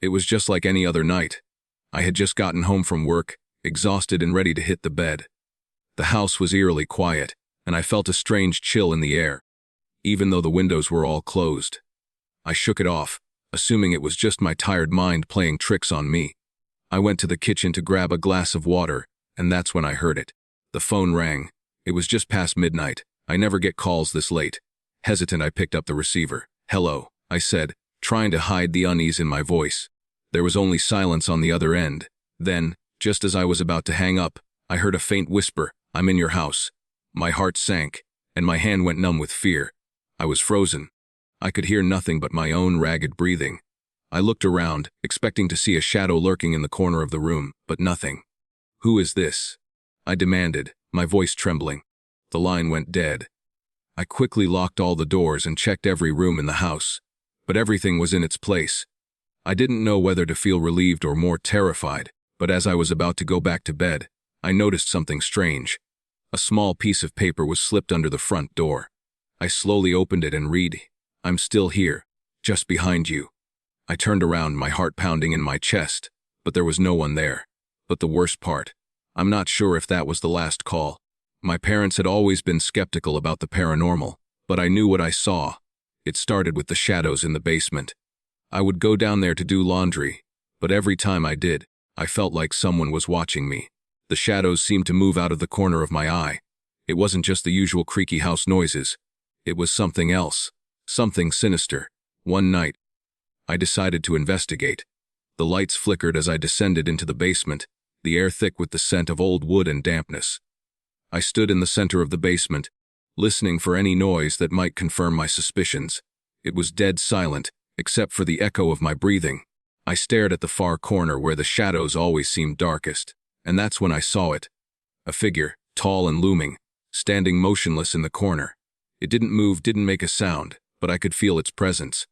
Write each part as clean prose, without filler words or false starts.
It was just like any other night. I had just gotten home from work, exhausted and ready to hit the bed. The house was eerily quiet, and I felt a strange chill in the air, even though the windows were all closed. I shook it off, assuming it was just my tired mind playing tricks on me. I went to the kitchen to grab a glass of water, and that's when I heard it. The phone rang. It was just past midnight. I never get calls this late. Hesitant, I picked up the receiver. "Hello," I said, trying to hide the unease in my voice. There was only silence on the other end. Then, just as I was about to hang up, I heard a faint whisper, "I'm in your house." My heart sank, and my hand went numb with fear. I was frozen. I could hear nothing but my own ragged breathing. I looked around, expecting to see a shadow lurking in the corner of the room, but nothing. "Who is this?" I demanded, my voice trembling. The line went dead. I quickly locked all the doors and checked every room in the house, but everything was in its place. I didn't know whether to feel relieved or more terrified, but as I was about to go back to bed, I noticed something strange. A small piece of paper was slipped under the front door. I slowly opened it and read, "I'm still here, just behind you." I turned around, my heart pounding in my chest, but there was no one there. But the worst part, I'm not sure if that was the last call. My parents had always been skeptical about the paranormal, but I knew what I saw. It started with the shadows in the basement. I would go down there to do laundry, but every time I did, I felt like someone was watching me. The shadows seemed to move out of the corner of my eye. It wasn't just the usual creaky house noises. It was something else, something sinister. One night, I decided to investigate. The lights flickered as I descended into the basement, the air thick with the scent of old wood and dampness. I stood in the center of the basement, listening for any noise that might confirm my suspicions. It was dead silent, except for the echo of my breathing. I stared at the far corner where the shadows always seemed darkest, and that's when I saw it. A figure, tall and looming, standing motionless in the corner. It didn't move, didn't make a sound, but I could feel its presence.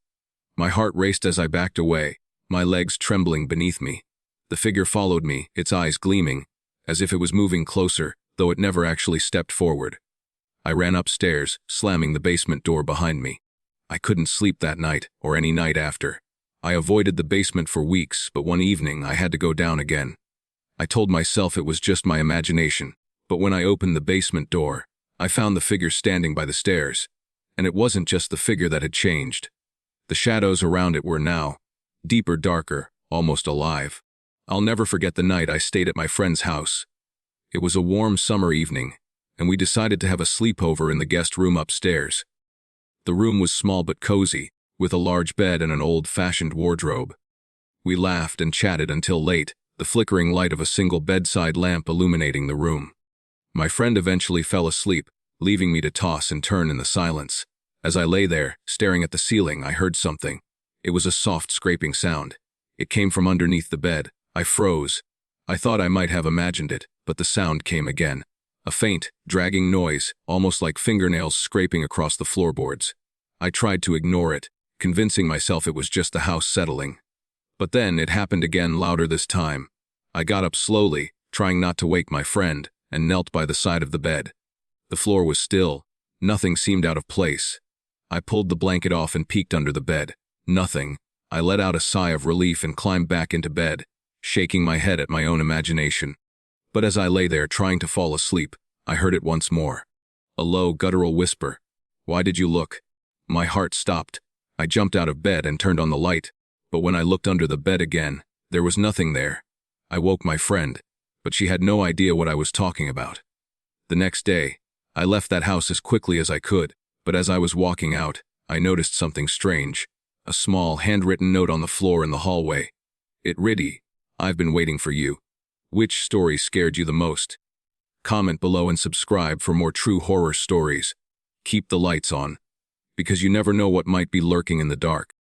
My heart raced as I backed away, my legs trembling beneath me. The figure followed me, its eyes gleaming, as if it was moving closer, though it never actually stepped forward. I ran upstairs, slamming the basement door behind me. I couldn't sleep that night, or any night after. I avoided the basement for weeks, but one evening I had to go down again. I told myself it was just my imagination, but when I opened the basement door, I found the figure standing by the stairs. And it wasn't just the figure that had changed. The shadows around it were now deeper, darker, almost alive. I'll never forget the night I stayed at my friend's house. It was a warm summer evening, and we decided to have a sleepover in the guest room upstairs. The room was small but cozy, with a large bed and an old-fashioned wardrobe. We laughed and chatted until late, the flickering light of a single bedside lamp illuminating the room. My friend eventually fell asleep, leaving me to toss and turn in the silence. As I lay there, staring at the ceiling, I heard something. It was a soft scraping sound. It came from underneath the bed. I froze. I thought I might have imagined it, but the sound came again. A faint, dragging noise, almost like fingernails scraping across the floorboards. I tried to ignore it, convincing myself it was just the house settling. But then it happened again, louder this time. I got up slowly, trying not to wake my friend, and knelt by the side of the bed. The floor was still. Nothing seemed out of place. I pulled the blanket off and peeked under the bed. Nothing. I let out a sigh of relief and climbed back into bed, shaking my head at my own imagination. But as I lay there trying to fall asleep, I heard it once more. A low, guttural whisper. "Why did you look?" My heart stopped. I jumped out of bed and turned on the light, but when I looked under the bed again, there was nothing there. I woke my friend, but she had no idea what I was talking about. The next day, I left that house as quickly as I could, but as I was walking out, I noticed something strange. A small, handwritten note on the floor in the hallway. It read, "I've been waiting for you." Which story scared you the most? Comment below and subscribe for more true horror stories. Keep the lights on, because you never know what might be lurking in the dark.